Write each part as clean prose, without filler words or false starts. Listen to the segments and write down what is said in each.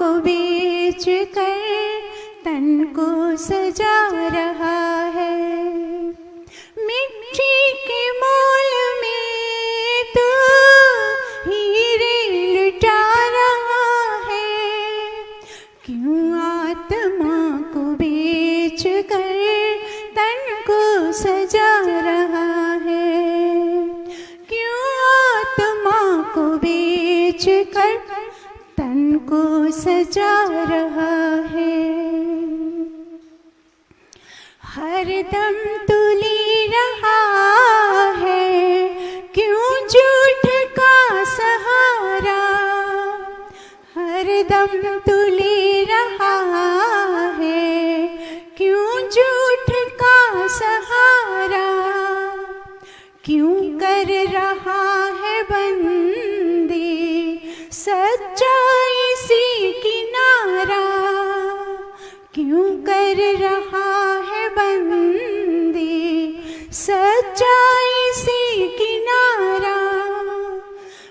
को बेच कर तन को सजा रहा है। मिट्टी के मोल में तो हीरे लुटा रहा है। क्यों आत्मा को बेच कर तन को सजा रहा है। क्यों आत्मा को बेच कर तन को सजा रहा है। हर दम तुली रहा है क्यों झूठ का सहारा। हर दम तुली रहा है क्यों झूठ का सहारा। क्यों कर रहा है बंदी सच्चाई सी किनारा। क्यों कर रहा है बंदी सच्चाई सी किनारा।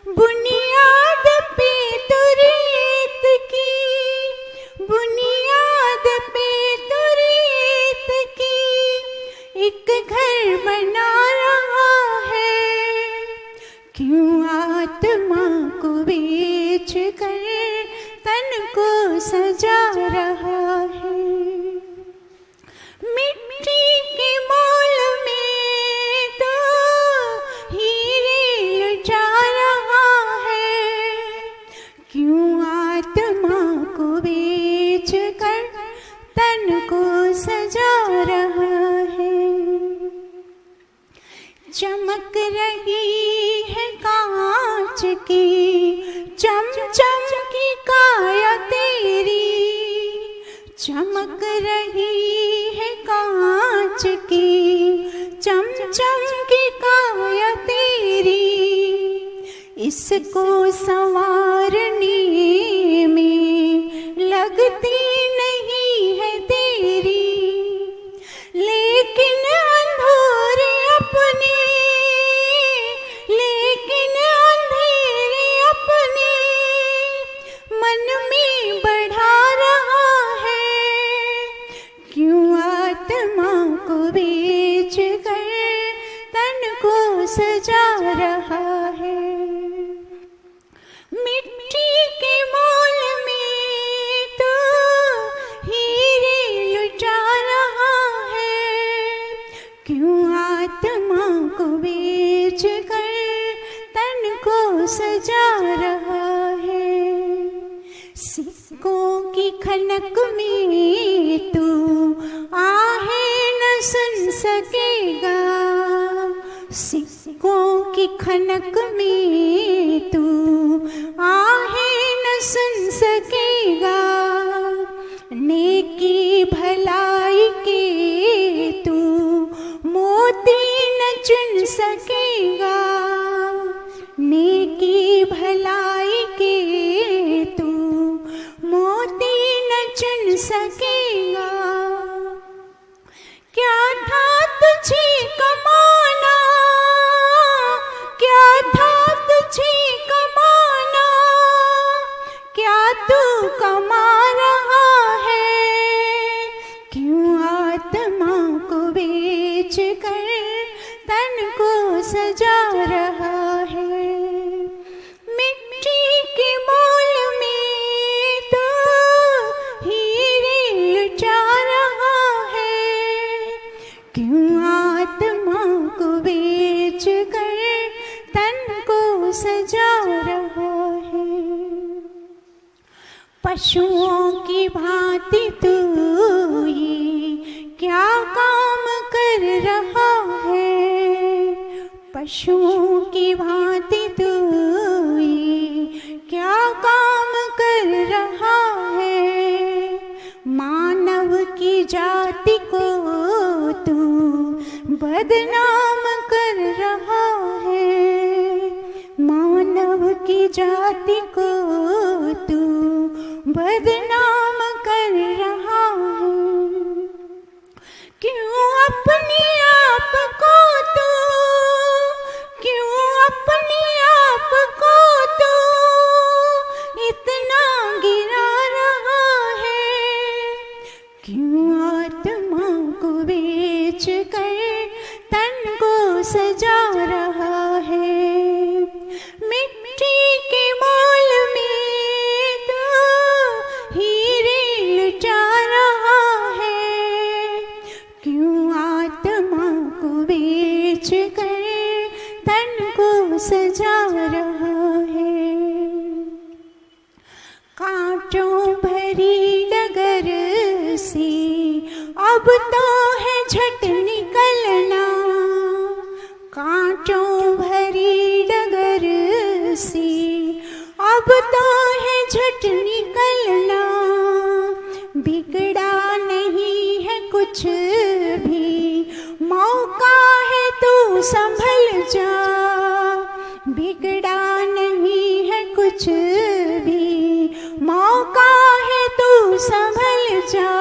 बुनियाद पे तो रेत की, बुनियाद पे तो रेत की एक घर बना रहा है। क्यों आत्मा को बेच कर तन को सजा रहा है। मिट्टी के मोल में तो हीरे लुटा रहा है। क्यों आत्मा को बेच कर तन को सजा रहा है। चमक रही है कांच की चम चम की काया तेरी। चमक रही है कांच की चम चम की काया तेरी। इसको संवारने में लगती नहीं है तेरी। लेकिन अंधेरे अपने, लेकिन अंधेरे अपने मन में बढ़ा रहा है। क्यों आत्मा को बेच कर तन को सजा रहा है। मिट्टी के मोल में तो हीरे लुटा रहा है। क्यों आत्मा को बेच कर तन को सजा रहा है। सिक्कों की खनक में तू आहे न सुन सकेगा। सिक्कों की खनक में तू आहे न सुन सकेगा। नेकी भलाई के तू मोती न चुन सकेगा। नेकी भलाई के तू मोती न चुन सकेगा। क्या था तुझे कमाना, क्या था तुझे कमाना। क्या तू कमा रहा है। क्यों आत्मा को बेच कर तन को सजा रहा है। मिट्टी के मोल में तो हीरे लुटा रहा है। क्यों आत्मा को बेच कर तन को सजा रहा है। पशुओं की भांति तू ये क्या काम कर रहा है। पशुओं की भांति तू ये क्या काम कर रहा है। मानव की जाति को तू बदनाम कर रहा है। मानव की जाति को तू बदनाम कर रहा है। क्यों अपने आप को तू, क्यों अपने आप को तू इतना गिरा रहा अब तो है झट निकलना कांटों भरी डगर से, अब तो है झट निकलना, बिगड़ा नहीं है कुछ भी, मौका है तू संभल जा, बिगड़ा नहीं है कुछ भी, मौका है तू संभल जा।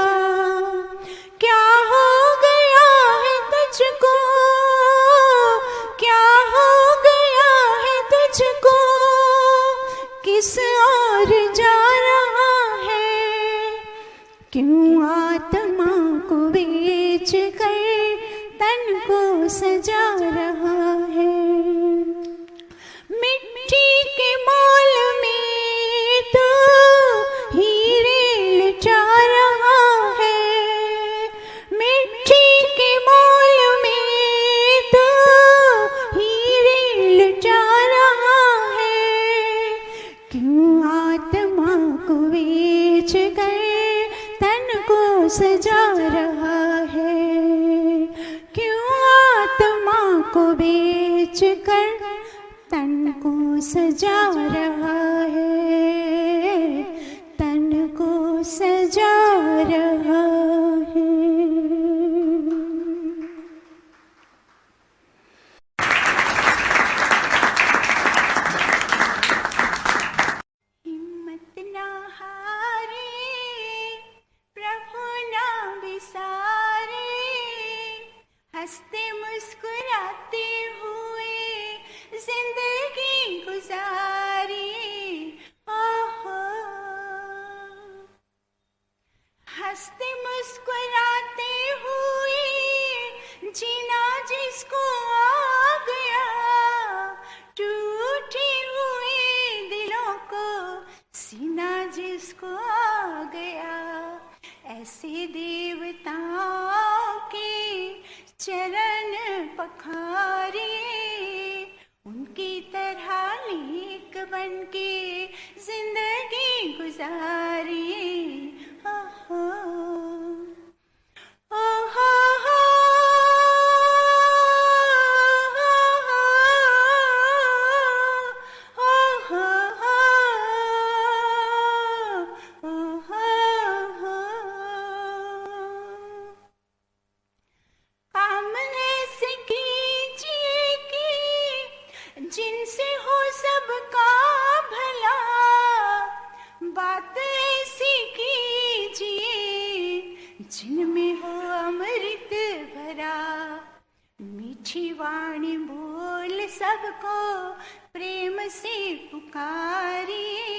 क्या हो गया है तुझको, क्या हो गया है तुझको, किस ओर जा रहा है, क्यों आत्मा को बेच कर तन को सजा रहा है। मिट्टी के मोल में तो हीरे लुटा रहा है, मिट्टी के मोल में तो हीरे लुटा रहा है, क्यों आत्मा को बेच कर तन को सजा रहा है, क्यों आत्मा को बेच कर तन को सजा रहा है, तन को सजा रहा है। हिम्मत ना हारे, प्रभु ना बिसारे, हंसते मुस्कुराते हुए जिंदगी गुजारी, ओहो। हंसते मुस्कुराते हुए जीना जिसको आ गया, टूटे हुए दिलों को सीना जिसको आ गया, ऐसे देवताओं के चरण पखारे, उनकी तरह नेक बनके जिंदगी गुजारी, ओहो ओहो जिनसे हो सबका भला, बात ऐसी कीजिए जिनमें हो अमृत भरा, मीठी वाणी बोल सबको प्रेम से पुकारिए,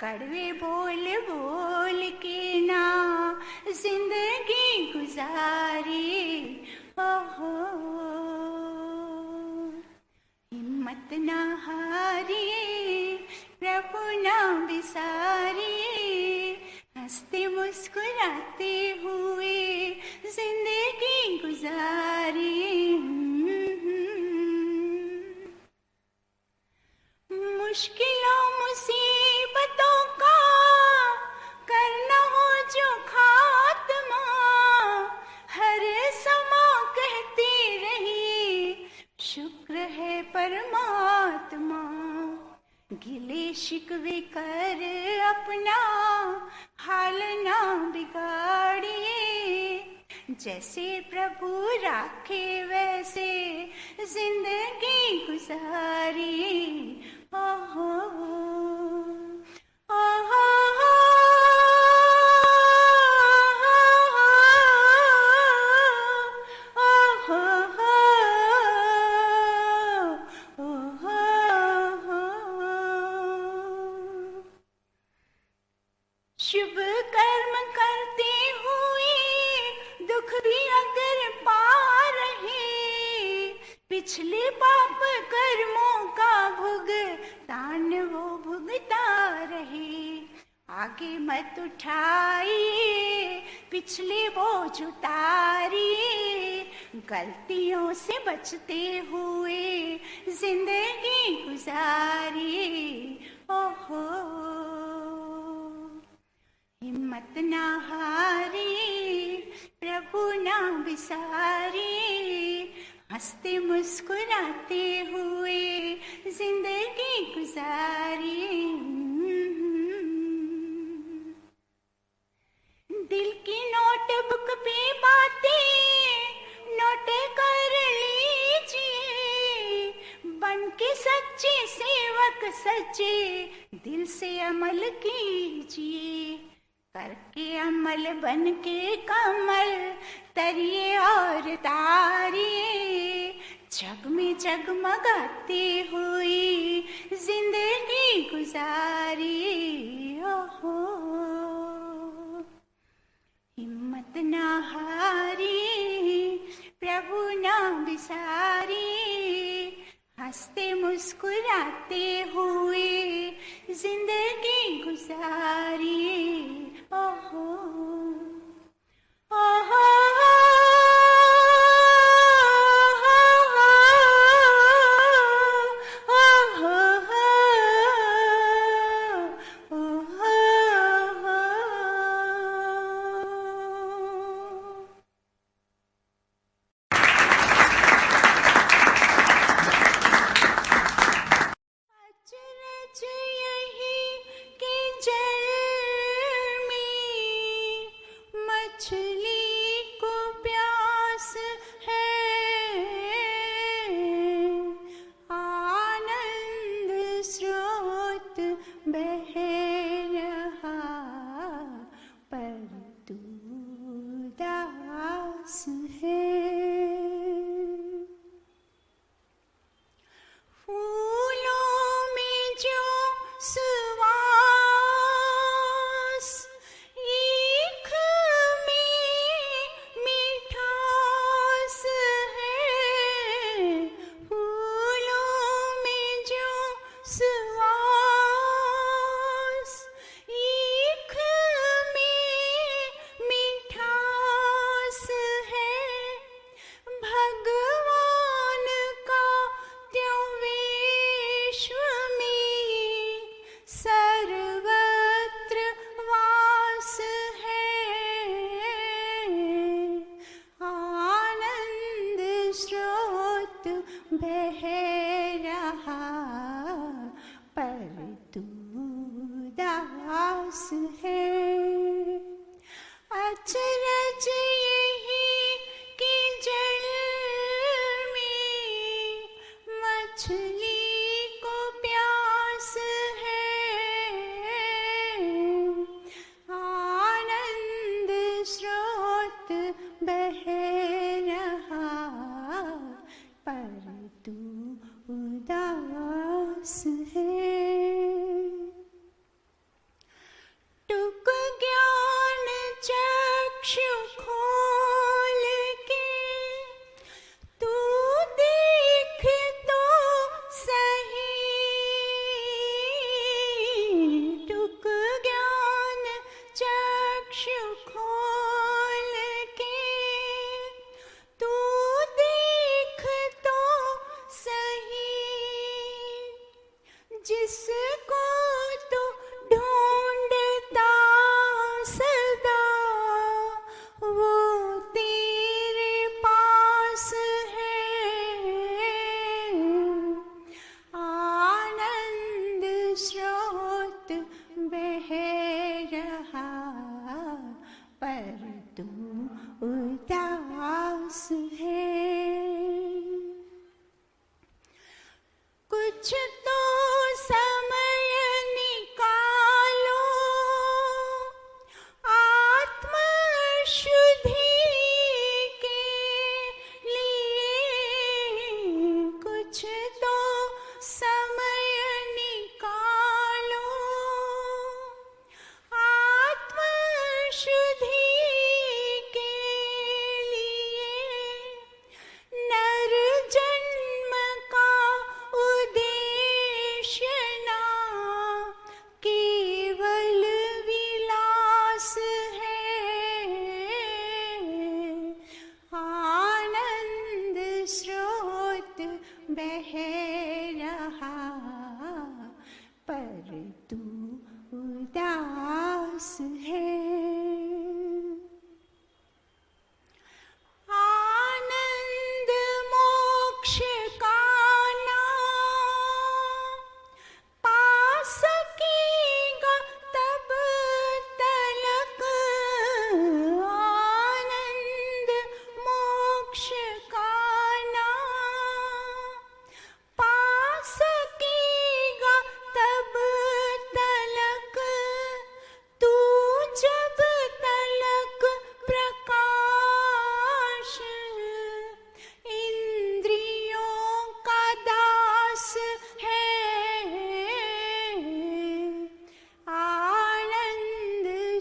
कड़वे बोल बोल के ना जिंदगी गुजारिए, ओहो। हिम्मत ना हारिए, प्रभु ना बिसारिए, हंसते मुस्कुराते हुए जिंदगी गुजारिए। मुश्किलों मुसीबतों का करना हो जो खात्मा, हर समा कहती रही शुक्र है परमात्मा, गिले शिकवे कर अपना हाल ना बिगाड़िए, जैसे प्रभु राखे वैसे जिंदगी गुजारिए, ओहो ओहो शुभ कर्म करते हुए दुख भी अगर पा रहे, पिछले पाप कर्मों का भुगतान वो भुगता रहे, आगे मत उठाइए पिछले बोझ उतारिए, गलतियों से बचते हुए जिंदगी गुजारिए, ओहो। हिम्मत ना हारिए, प्रभु ना बिसारे, हंसते मुस्कुराते हुए जिंदगी गुजारे। दिल की नोटबुक पे बातें नोट कर लीजिए, बन के सच्चे सेवक सच्चे दिल से अमल कीजिए। करके अमल बन के कमल तरिए और तारिए, जग में जगमगाती हुई जिंदगी गुजारी। ओहो हिम्मत ना हारी, प्रभु ना बिसारी, हंसते मुस्कुराते हुए जिंदगी गुजारी। ओहो ओहो बह रहा पर तू दास है। अचरज यही कि जल में मछली को प्यास है, आनंद स्रोत बह रहा पर तू उदास है। टुक ज्ञान चक्षु खोल के तू देख तो सही, टुक ज्ञान चक्षु खोल के तू देख तो सही, जिसको तू ढूंढता सदा वो तेरे पास है। आनंद स्रोत बह रहा पर तू उदास है। कुछ तो समय निकालो आत्म शुद्धि के लिए, कुछ तो समय निकालो आत्म शुद्धि के लिए। नर जन्म का उद्देश्य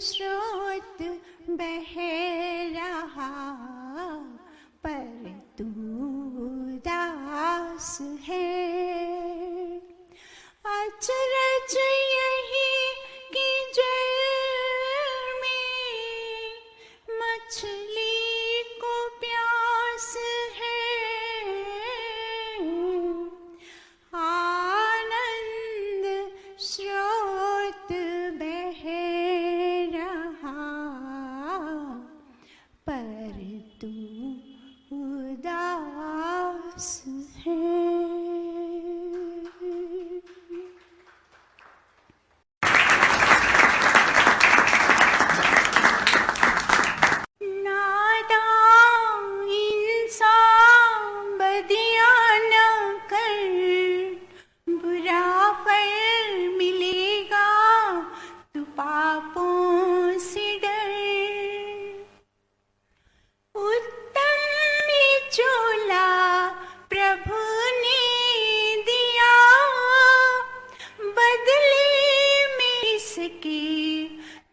स्रोत बह रहा, पर तू दास है। अचरज यही कि जल में मछली को प्यास है, आनंद स्रोत बह रहा, पर तू उदास है।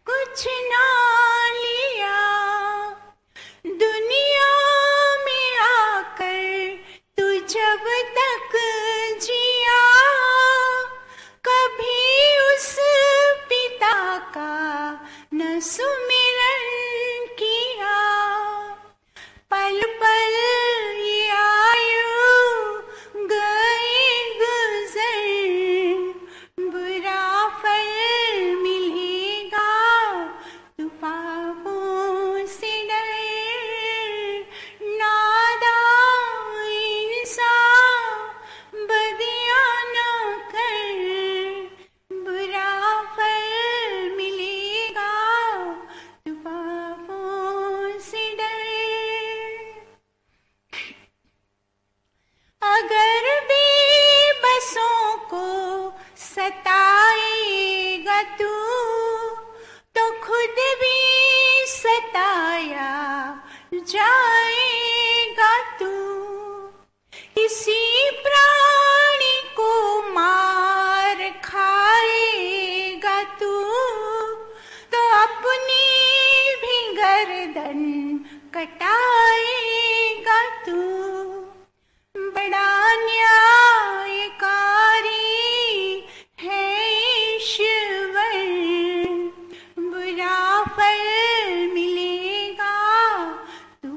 कुछ ना लिया, दुनिया में आकर तू जब तक जिया, कभी उस पिता का न सुमिरन किया। पल पल ये आयु गई गुजर, बुरा फल मिलेगा तू पापों से डर। नादान इंसान बदियां न कर, बुरा फल मिलेगा तू पापों से डर। अगर बेबसों को सताएगा तू, तो खुद भी सताया जाएगा तू। किसी प्राणी को मार खाएगा तू, तो अपनी भी गर्दन कटाएगा तू। बड़ा न्यायकारी है ईश्वर, बुरा फल मिलेगा तू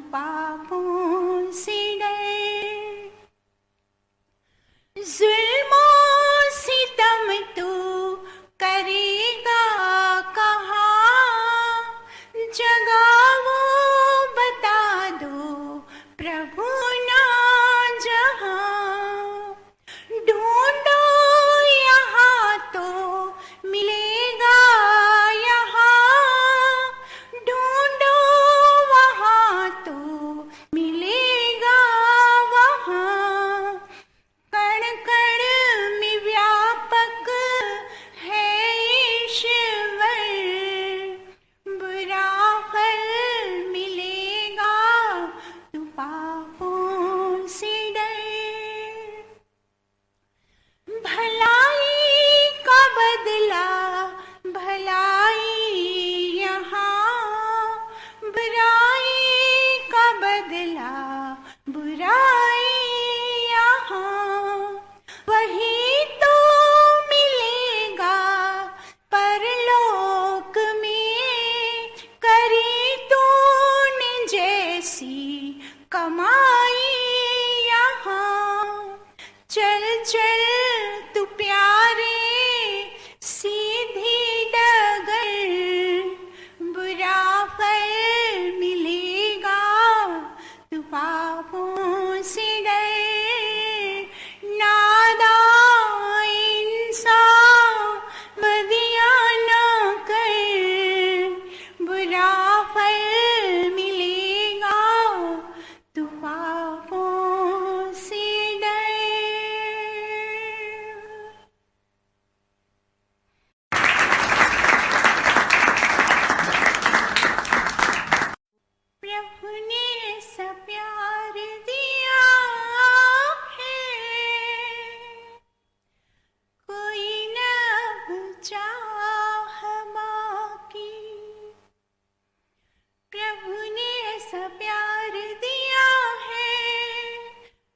ऐसा प्यार दिया है,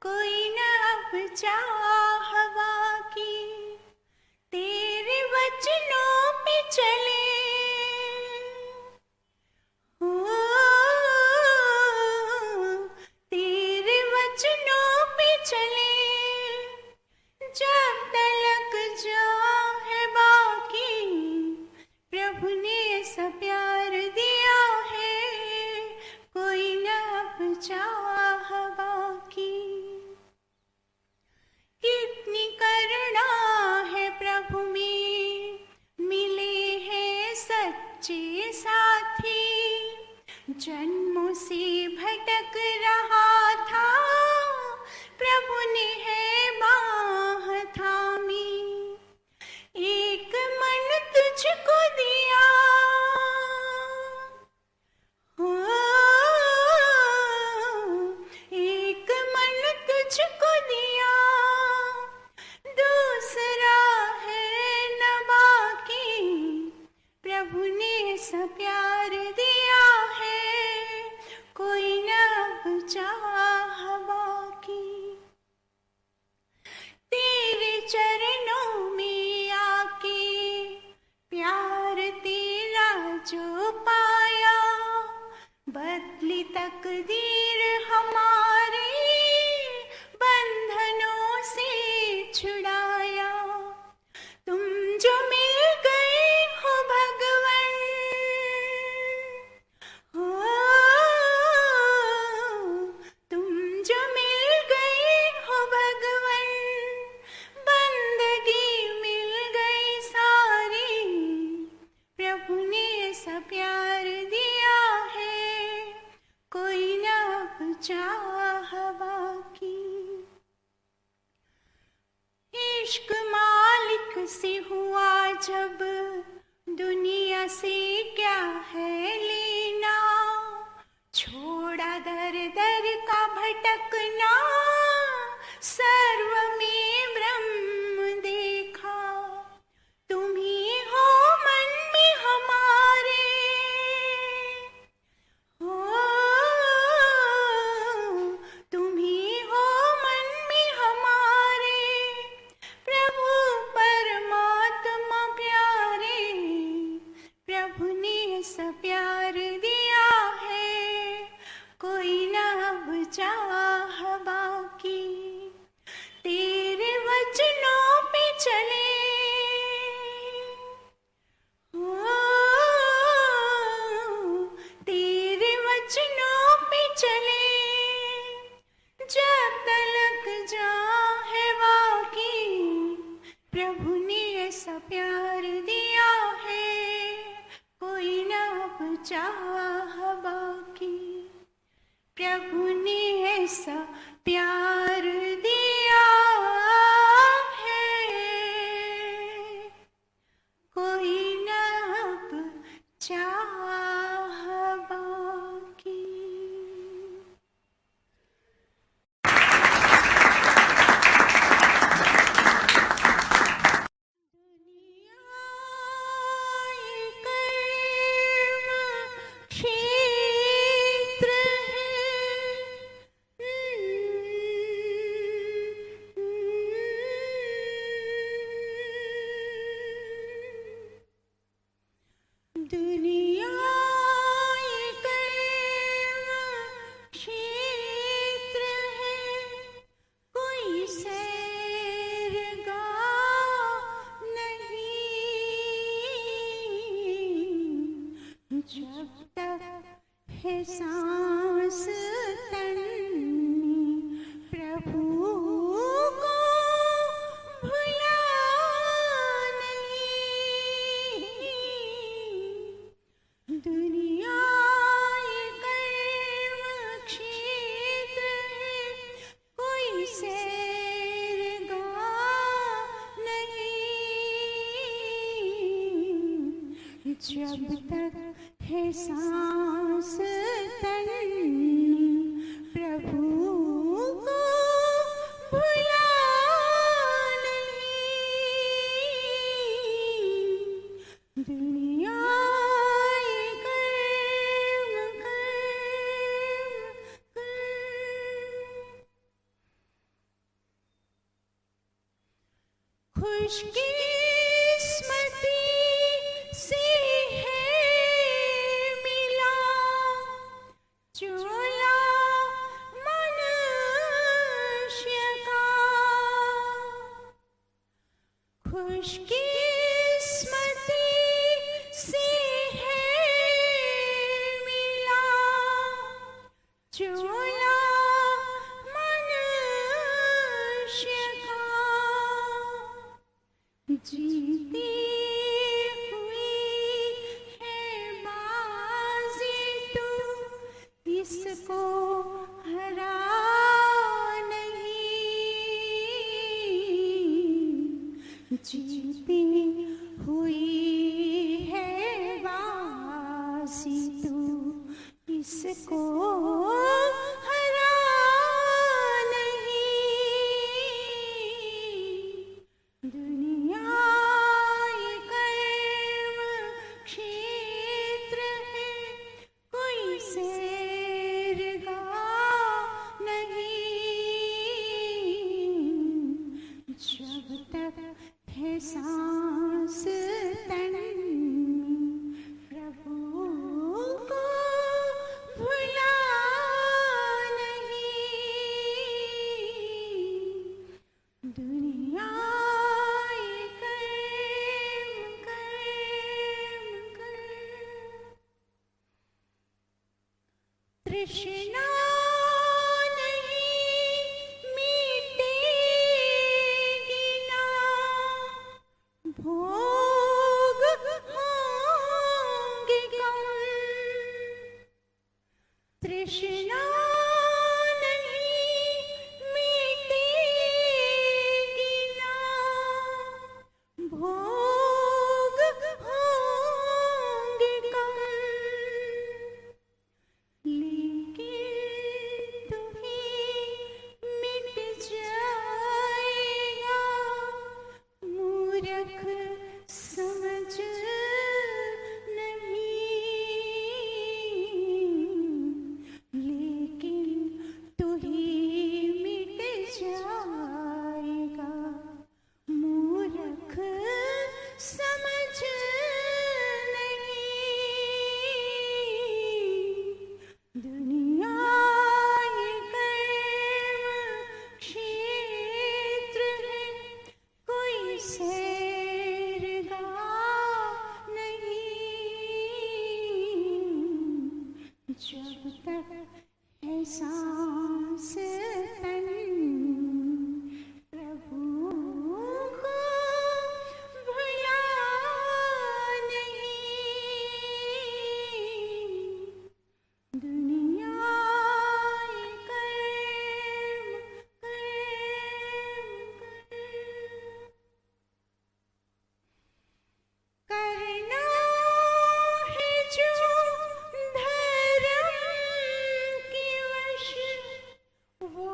कोई न अब चाहवा की, तेरे वचनों पे चले तेरे वचनों पे चले, जब तलक जा है बाकी, प्रभु ने ऐसा प्यार दिया है, कोई न अब चाह बाकी। कितनी करुणा है प्रभु में, मिले हैं सच्चे साथी, जन्मों से भटक रहा था, प्रभु ने है बाह थामी, एक मन तुझको दिया, हो एक मन तुझको दिया, दूसरा है न बाकी, प्रभु ने ऐसा प्यार दिया है, कोई न अब चाह बाकी। तेरे चरणों में आके प्यार तेरा जो पाया, बदली तकदीर हमारे, बंधनों से छुड़ाया, तुम जो मिल गए हो भगवन, हो तुम जो मिल गए हो भगवन, बंदगी मिल गई सारी, प्रभु ने ऐसा प्यार दिया है, कोई न अब चाह बाकी। इश्क मालिक से हुआ जब, दुनिया से क्या है लेना, छोड़ा दर दर का भटकना, सर्व में ब्रह्म देखा, तुम ही हो मन में हमारे, हो तुम ही हो मन में हमारे, प्रभु परमात्मा प्यारे, प्रभु ने ऐसा प्यार दिया है, कोई न अब चाह बाकी। तेरे वचनों पे चले, हो तेरे वचनों पे चले, जब तलक जा है बाकी, प्रभु ने ऐसा प्यार दिया है, कोई न अब चाह बाकी। प्रभु ने ऐसा प्यार दिया है, कोई न अब चाह बाकी। सांस तन में प्रभु को भुला नहीं, दुनिया एक कर्म क्षेत्र है, कोई सैरगाह नहीं, जब तक है सांस तन में प्रभु को भुला नहीं, दुनिया कर्म खुशकिस्मती से है मिला चोला मनुष्य का। खुशकिस्मती से है मिला चोला मनुष्य का। जीती हुई है बाजी तू इसको हरा नहीं। जीती हुई है बाजी तू इसको हरा नहीं। दुनिया ये कर्म क्षेत्र है कोई सैरगाह नहीं। जब तक है सांस तन में प्रभु को भुला नहीं। दुनिया ये कर्म तृष्णा नहीं मिटेगी ना भोग होंगे कम। तृष्णा नहीं मिटेगी ना भोग होंगे कम। लेकिन तुम्हें मिट जाएगा मूर्ख समझ नहीं। लेकिन तुम्हें मिट जाएगा मूर्ख समझ नहीं। दुनिया ये कर्म क्षेत्र है कोई सैरगाह नहीं। जब तक है सांस तन प्रभु को भुला नहीं। दुनिया ये करना है जो धर्म की वश वो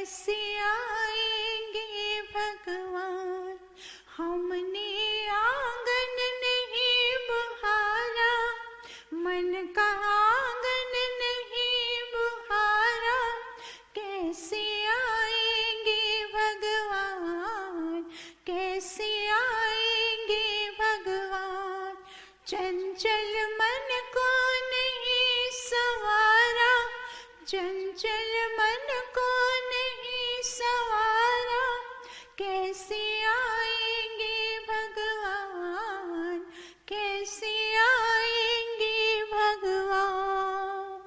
कैसे आएंगे भगवान। हमने आंगन नहीं बुहारा, मन का आंगन नहीं बुहारा, कैसे आएंगे भगवान, कैसे आएंगे भगवान। चंचल मन को नहीं सवारा, चंचल मन को नहीं सवारा, कैसे आएंगे भगवान, कैसे आएंगे भगवान।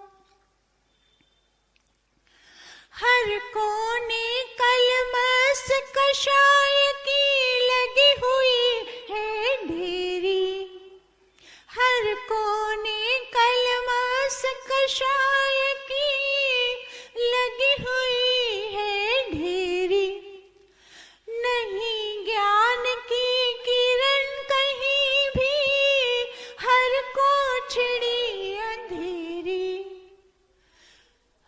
हर कोने कलमस कषाय की लगी हुई है ढेरी, हर कोने कलमस कषाय की लगी हुई है ढेरी। नहीं ज्ञान की किरण कहीं भी, हर कोठड़ी अंधेरी,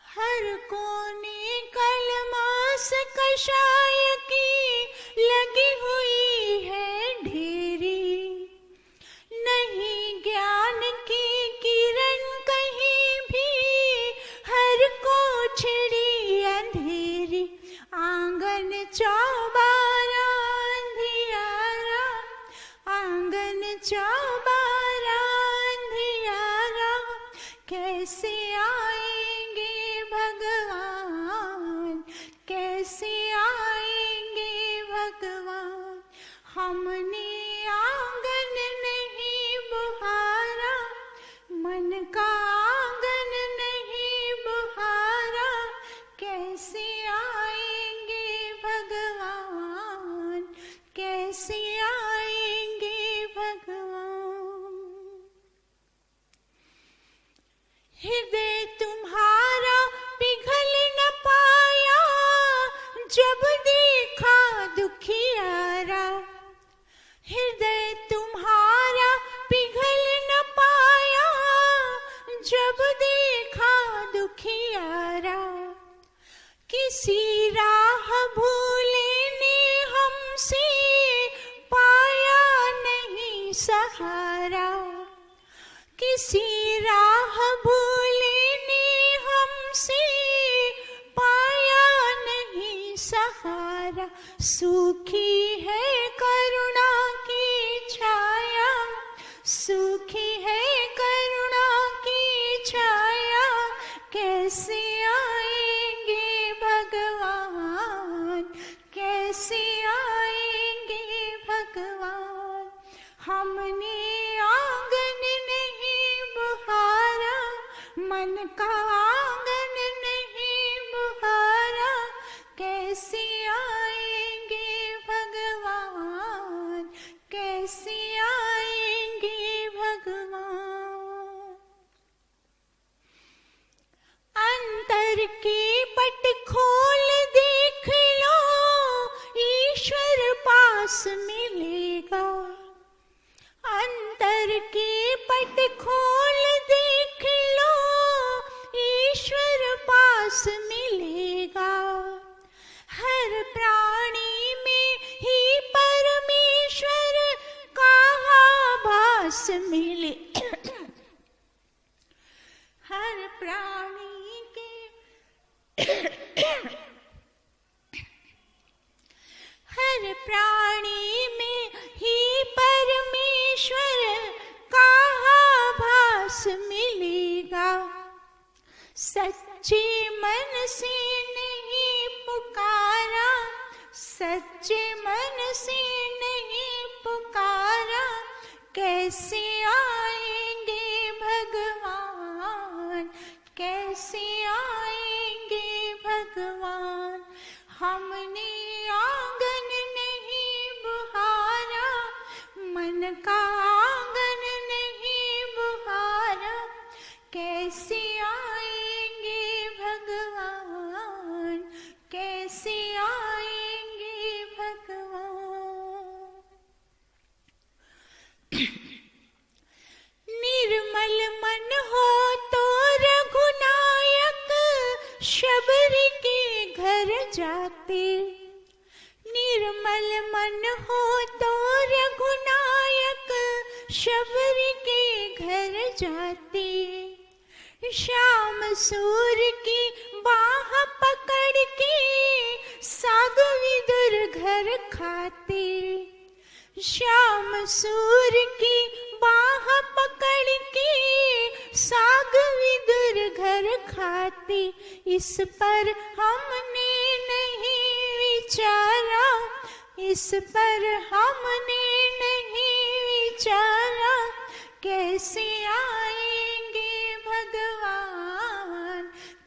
हर कोने कलमस कषाय की लगी हुई है ढेरी। नहीं ज्ञान की किरण कहीं भी, हर कोठड़ी अंधेरी। आंगन चौबारा अंधियारा, आंगन चौबारा अंधियारा, कैसे आएंगे भगवान, कैसे आएंगे भगवान। हमने आंगन नहीं बुहारा, मन का आंगन नहीं बुहारा, कैसे आएंगे भगवान, कैसे आएंगे भगवान। हृदय तुम्हारा पिघल न पाया, जब देखा दुखियारा, हृदय तुम्हारा पिघल न पाया, जब देखा दुखियारा। किसी राह भूले ने हमसे पाया नहीं सहारा, किसी राह भूले ने हमसे पाया नहीं सहारा। सूखी है करुणा की छाया, सूखी है करुणा की छाया, कैसे आएंगे भगवान, कैसे आएंगे भगवान। हमने आंगन नहीं बुहारा, मन का आंगन नहीं बुहारा, कैसे आएंगे भगवान, कैसे आएंगे भगवान। अंतर की पट खोल देख लो, ईश्वर पास मिलेगा। अंतर की पट खोल देख लो, ईश्वर पास मिलेगा। हर प्राणी में ही परमेश्वर का आभास मिले, हर प्राणी के हर प्राणी में ही परमेश्वर का आभास मिलेगा। सच्चे मन से नहीं पुकारा, सच्चे मन से नहीं पुकारा, कैसे आएंगे भगवान, कैसे आएंगे भगवान। हमने आंगन नहीं बुहारा, मन का आंगन नहीं बुहारा, कैसे आएंगे भगवान, कैसे आएंगे भगवान। निर्मल मन हो तो रघुनायक, शबरी के घर जाते। निर्मल मन हो तो रघुनायक शबरी के घर जाते। श्याम सूर की बाह पकड़ के साग विदुर घर खाते। श्याम सूर की बाह पकड़ के साग विदुर घर खाते। इस पर हमने नहीं विचारा, इस पर हमने नहीं विचारा, कैसे आएंगे भगवान,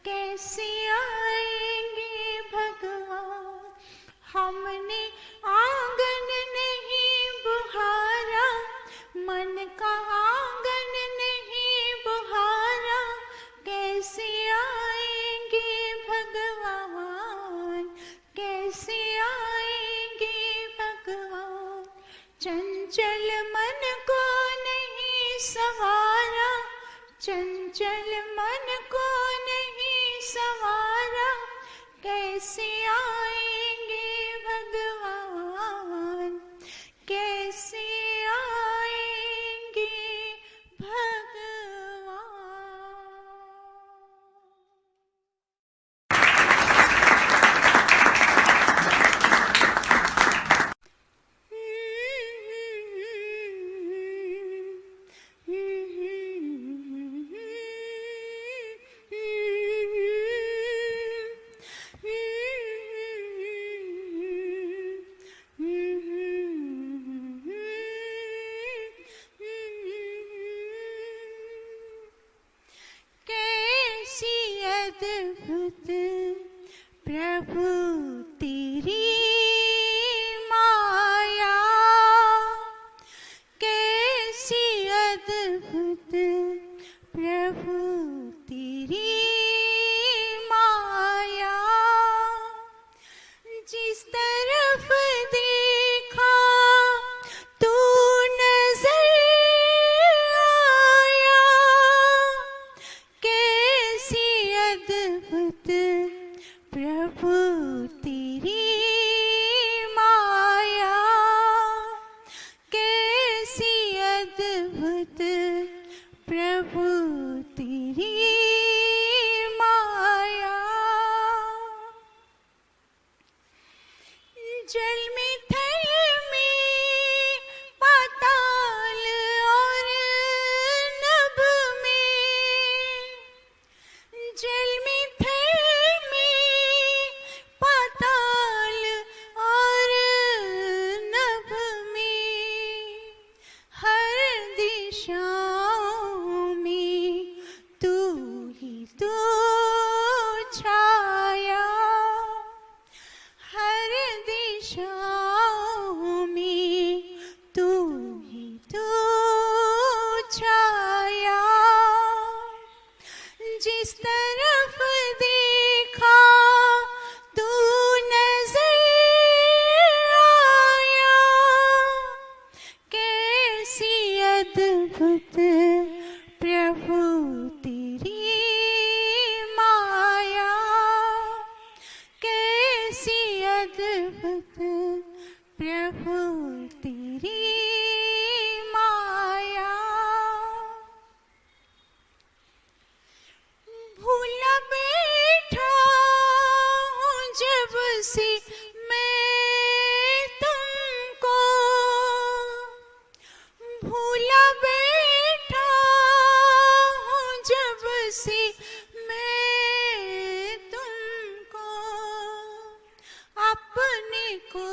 कैसे आएंगे भगवान। हमने आंगन नहीं बुहारा, मन का आंगन नहीं बुहारा, कैसे आएंगे भगवान, कैसे आएंगे भगवान। चंचल मन को नहीं संवारा, चंचल मन को नहीं संवारा, कैसे आएंगे भगवान, कैसे आएंगे भगवान। अद्भुत प्रभु तेरी माया, कैसी अद्भुत प्रभु तेरी माया। जिस तरफ देखा तू नजर आया, कैसी अद्भुत प्रभु तेरी माया, कैसी अद्भुत प्रभु तेरी माया। जल में थल में पाताल और नभ में, जल में थल में पाताल और नभ में, हर दिशाओं में तू ही तू छाया, हर दिशाओं में तू ही तू छाया। जिस तरफ देखा तू नजर आया, कैसी अद्भुत प्रभु तेरी माया, कैसी अद्भुत प्रभु तेरी माया। भूला बैठा हूँ जब से मैं तुमको, भूला बैठा हूँ जब से मैं तुमको, अपने को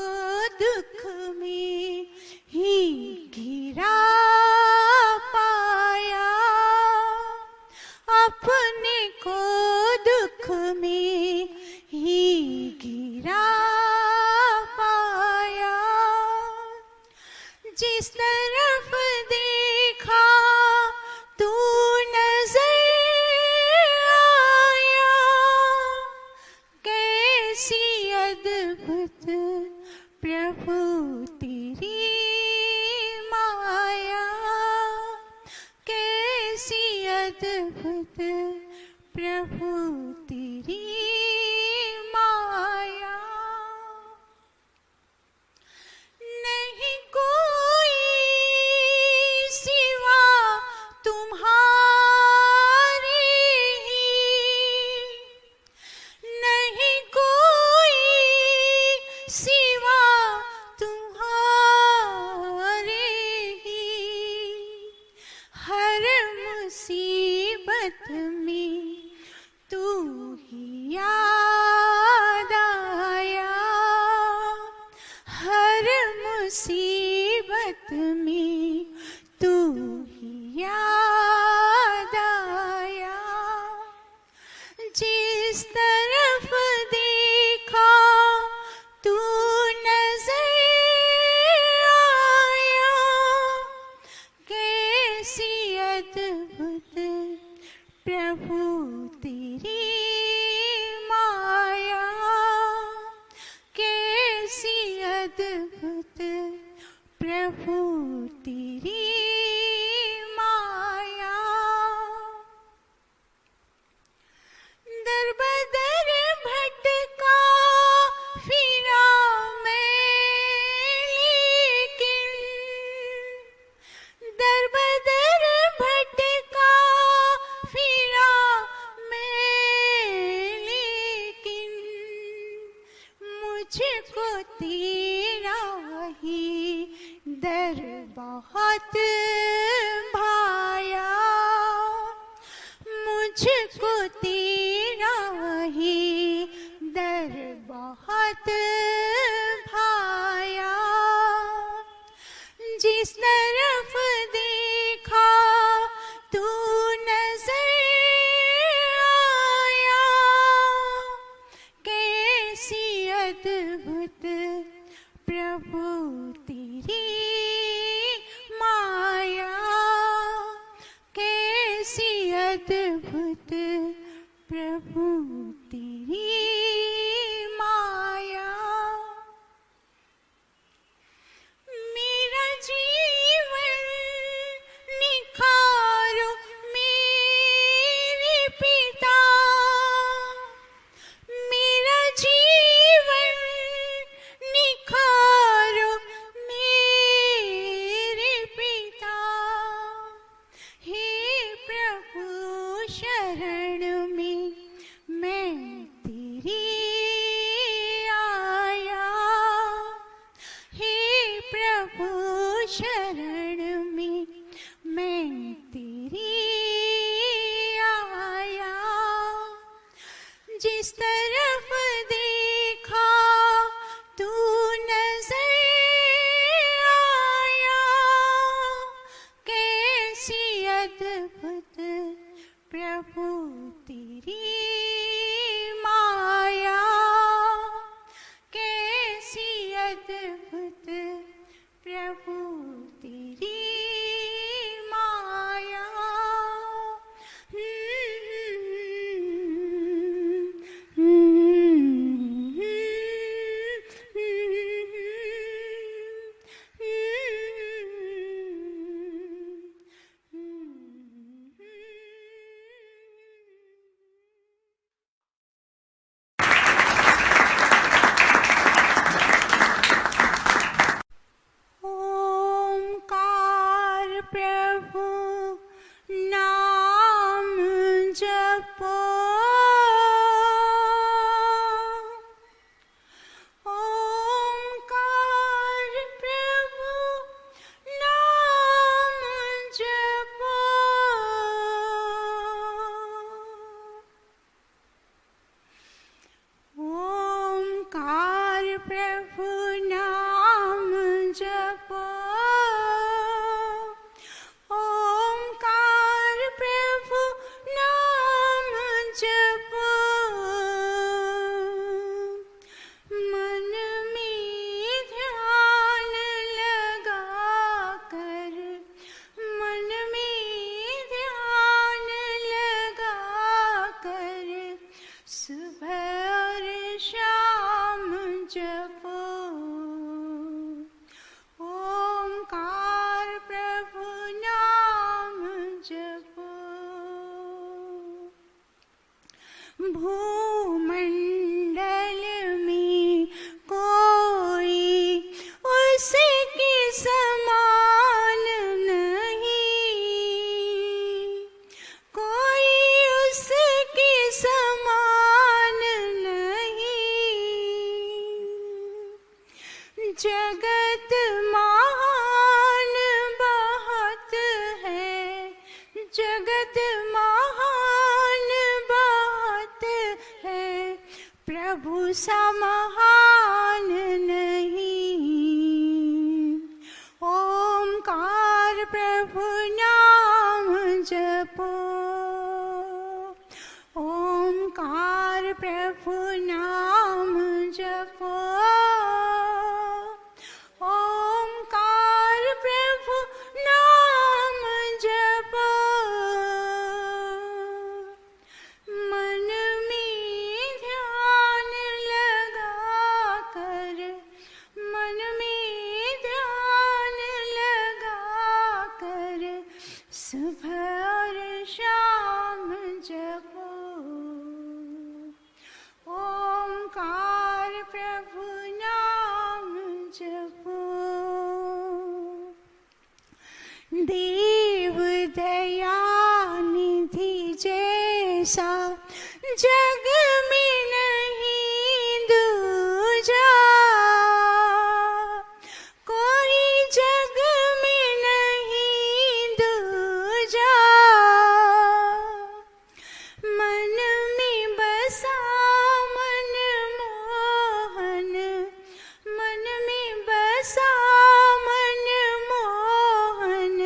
दुख में ही घिरा पाया, अपने को दुख में ही घिरा पाया। जिस तरफ देखा तू नजर आया, कैसी अद्भुत प्रभु तेरी माया, कैसी अद्भुत प्रभु तेरी माया। सिवा तुम्हारे ही। हर मुसीबत में तू ही याद आया, हर मुसीबत में तू ही याद आया। जिस तरफ देखा तू नजर आया, कैसी अद्भुत प्रभु तेरी माया, कैसी अद्भुत प्रभु तेरी माया। दर बदर भटका फिरा मैं, लेकिन दर बदर भटका फिरा मैं, लेकिन मुझको तेरा ही दर बहुत भाया, मुझको तेरा ही दर बहुत भाया। जिस तरफ देखा तू नजर आया, कैसी अद्भुत प्रभु तेरी माया, कैसी अद्भुत प्रभु तेरी माया। मेरा जीवन निखारो मेरे पिता, मेरा जीवन निखारो मेरे पिता। हे प्रभु शरण में मैं तेरी आया, हे प्रभु शरण में मैं तेरी आया। जिस तरफ देखा तू नजर आया, कैसी अद्भुत प्रभु तेरी माया, कैसी अद्भुत प्रभु तेरी माया। ओंकार प्रभु नाम जपो, ओंकार प्रभु नाम जपो। ओंकार प्रभु नाम जपो, ओंकार प्रभु नाम जपो। मन में ध्यान लगा कर, मन में ध्यान लगा कर, सुबह और शाम जपो। ओंकार प्रभु नाम जपो। भूमंडल में कोई उसके समान नहीं, कोई उसके समान नहीं। जगत महान बहुत है, जगत महान बहुत है, प्रभु सा महान नहीं। ओमकार प्रभु नाम जपो, ओमकार प्रभु नाम जपो, ओमकार प्रभु नाम जपो। मन में ध्यान लगा कर, मन में ध्यान लगा कर, सुबह और शाम जपो। ओमकार प्रभु नाम जपो। देव दया निधि जैसा जग में नहीं दूजा, कोई जग में नहीं दूजा। मन में बसा मन मोहन, मन में बसा मन मोहन,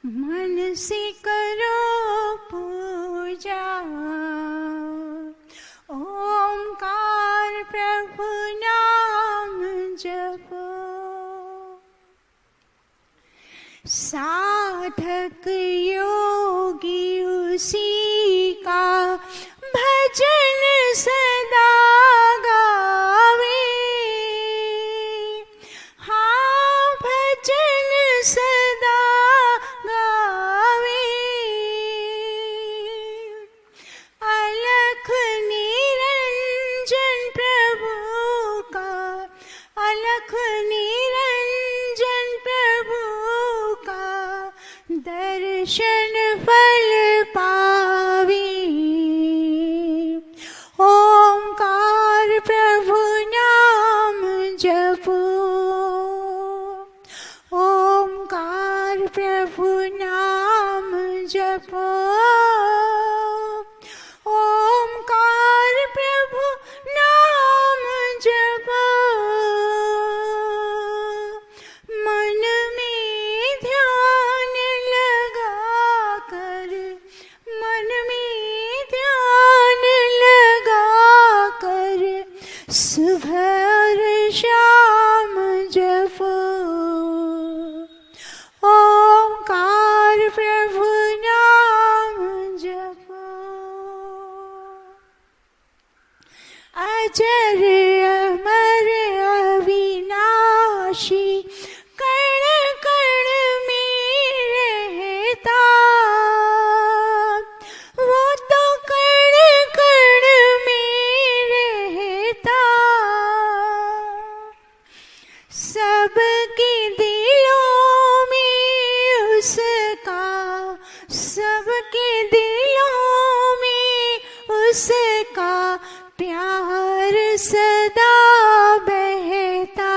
मन से करो पूजा। ओमकार प्रभु नाम जपो। साधक योगी उसी का भजन सदा गावे, हाँ भजन सदा गावे। अलख निरंजन प्रभु का, अलख निरंजन प्रभु का, दर्शन फल पावे। ओमकार प्रभु नाम जपो, ओमकार प्रभु नाम जपो, ओमकार प्रभु नाम जपो। मन में ध्यान लगा कर, मन में ध्यान लगा कर, सुबह और शाम जपो। ओमकार प्रभु नाम जपो। अजर अमर अविनाशी कण कण में रहता, वो तो कण कण में रहता। सबके दिलों में उसका, सबके दिलों में उसका प्यार सदा बहता।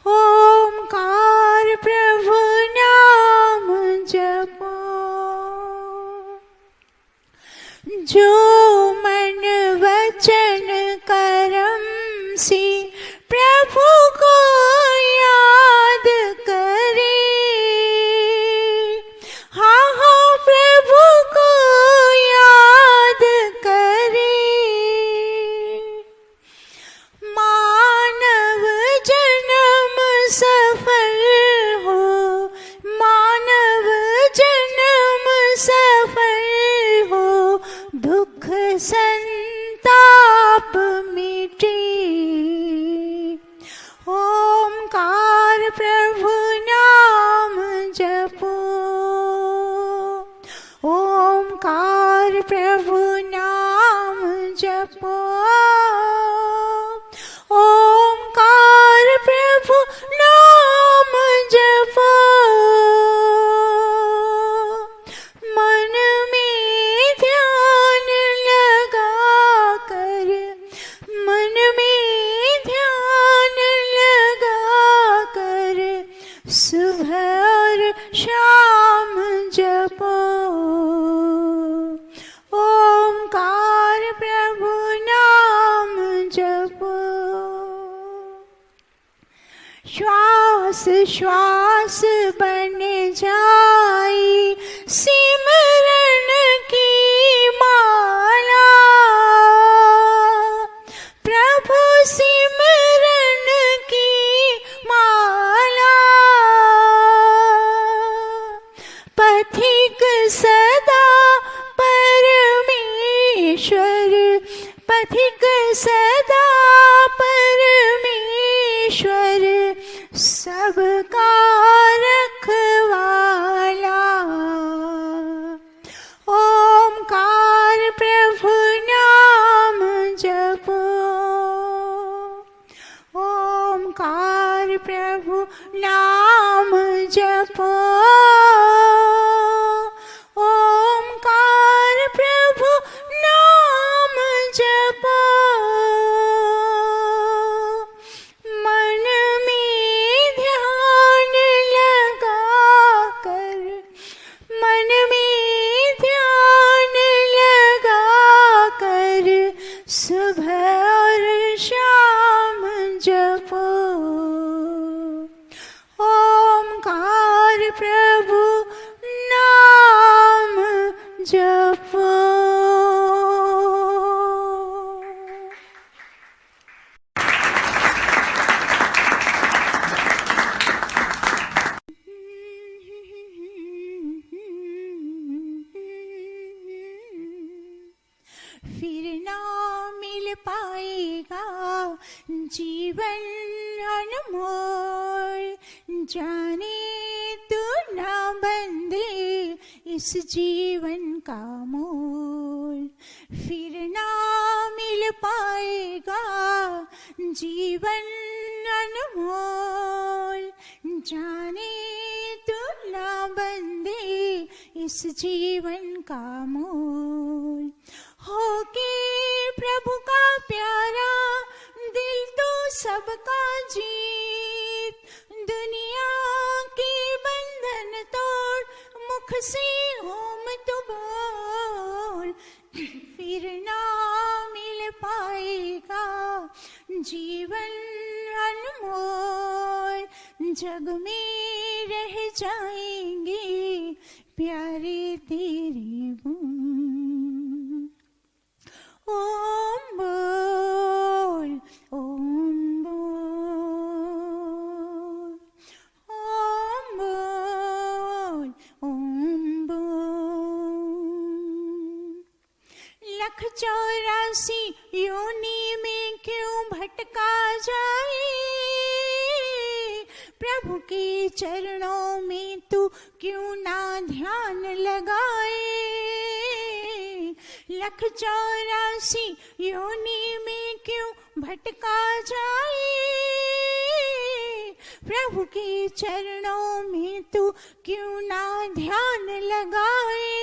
ओमकार प्रभु नाम जपो। जो मन वचन कर्म से प्रभु को याद करे, हाँ हाँ प्रभु को याद करे। मानव जन्म सफल हो, मानव जन्म सफल हो, दुख संताप मिटे। ओमकार प्रभु नाम जपो, ओमकार प्रभु नाम जपो, ओमकार प्रभु नाम जपो। मन में ध्यान लगा कर, मन में ध्यान श्वास श्वास बन जाई सिमरन की माला, प्रभु सिमरन की माला। पथिक सदा परमेश्वर, पथिक सदा परमेश्वर, सबका रखवाला। ओमकार प्रभु नाम जपो, ओमकार प्रभु नाम जपो, ओमकार प्रभु नाम जपो। मन में ध्यान लगा कर, मन में ध्यान लगा कर, सुबह और शाम जपो। ओमकार प्रभु नाम जपो। फिर ना मिल पाएगा जीवन अनमोल, जाने तू ना बंदे इस जीवन का मोल। फिर ना मिल पाएगा जीवन अनमोल, जाने तू ना बंदे इस जीवन का मोल। होके प्रभु का प्यारा दिल तो सबका जीत, दुनिया के बंधन तोड़ मुख से ओम तो बोल। फिर ना मिल पाएगा जीवन अनमोल, जग में रह जाएंगे प्यारे तेरे गुण। ओम बोल, ओम बोल, ओम बोल, ओम बोल। 184 योनि में क्यों भटका जाए, प्रभु के चरणों में तू क्यों ना ध्यान लगाए। 184 योनि में क्यों भटका जाए, प्रभु के चरणों में तू क्यों ना ध्यान लगाए।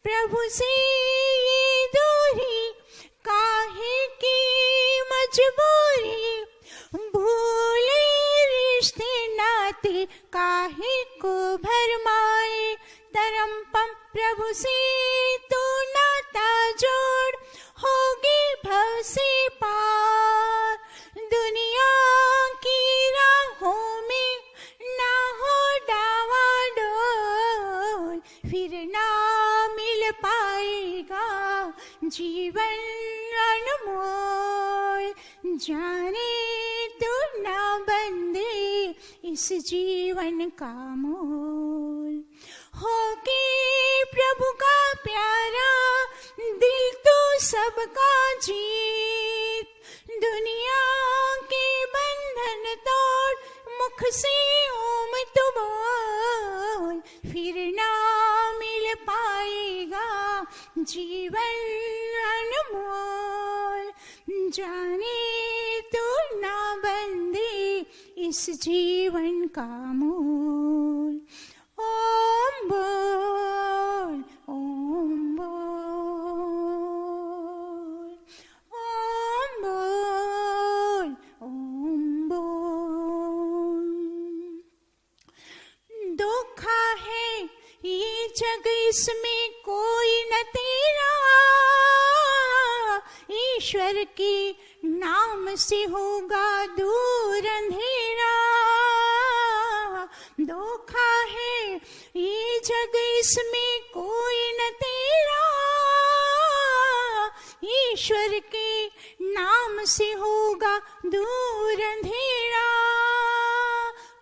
प्रभु से ये दूरी काहे की मजबूरी, भूले रिश्ते नाते काहे को भरमाए। धर्मपम प्रभु से तू नाता जोड़, होगी भव से पार। दुनिया की राहों में ना हो डावाडोल, फिर ना मिल पाएगा जीवन अनमोल, जाने तू ना बंदे इस जीवन का मोल। होके प्रभु का प्यारा दिल तो सबका जीत, दुनिया के बंधन तोड़ मुख से ओम तू बोल। फिर ना मिल पाएगा जीवन अनमोल, जाने तू ना बंदे इस जीवन का मोल। ओम बोल, ओम बोल, ओम बोल, ओम बोल। धोखा है ये जग, इसमें कोई न तेरा, ईश्वर के नाम से होगा दूर अंधेरा। धोखा है ये जग, इसमें कोई न तेरा। ईश्वर के नाम से होगा दूर अंधेरा।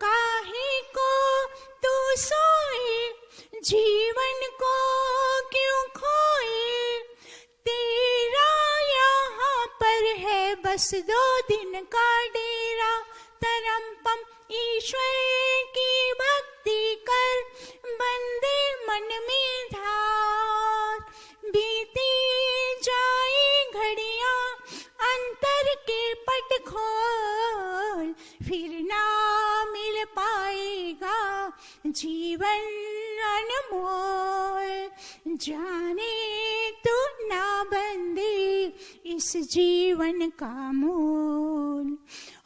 काहे को तू सोए, जीवन को क्यों खोए। तेरा यहाँ पर है बस 2 दिन का डेरा। तरम-पम ईश्वर की भक्ति कर, बंदे मन में धार। बीती जाए घड़ियां, अंतर के पट खोल। फिर ना मिल पाएगा जीवन अनमोल। जाने तू ना बंदे इस जीवन का मोल।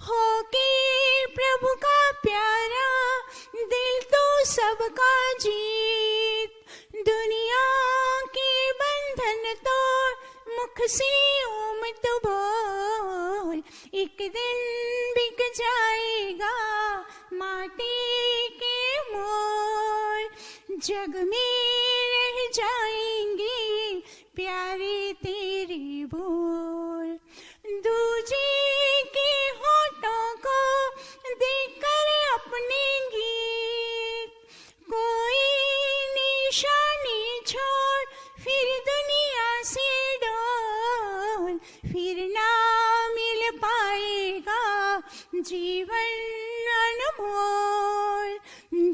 हो के प्रभु का प्यारा, दिल तो सबका जीत। दुनिया के बंधन तोड़, मुख से ओम तो बोल। एक दिन बिक जाएगा माटी के मोल। जग में रह जाएंगे प्यारे तेरे बोल। दूजे के होठों को देखकर अपने गीत, कोई निशानी छोड़ फिर दुनिया से डोल। फिर ना मिल पाएगा जीवन अनमोल।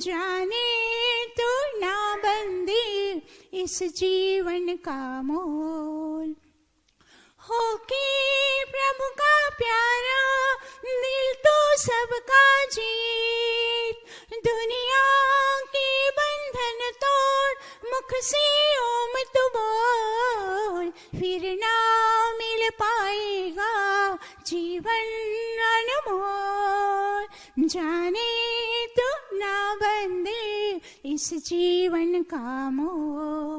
जाने तो ना बंदे इस जीवन का मोल। होके प्रभु का प्यारा, दिल तो सबका जीत। दुनिया के बंधन तोड़, मुख से ओम तू बोल। फिर ना मिल पाएगा जीवन अनमोल। जाने तू ना बंदे इस जीवन का मोल।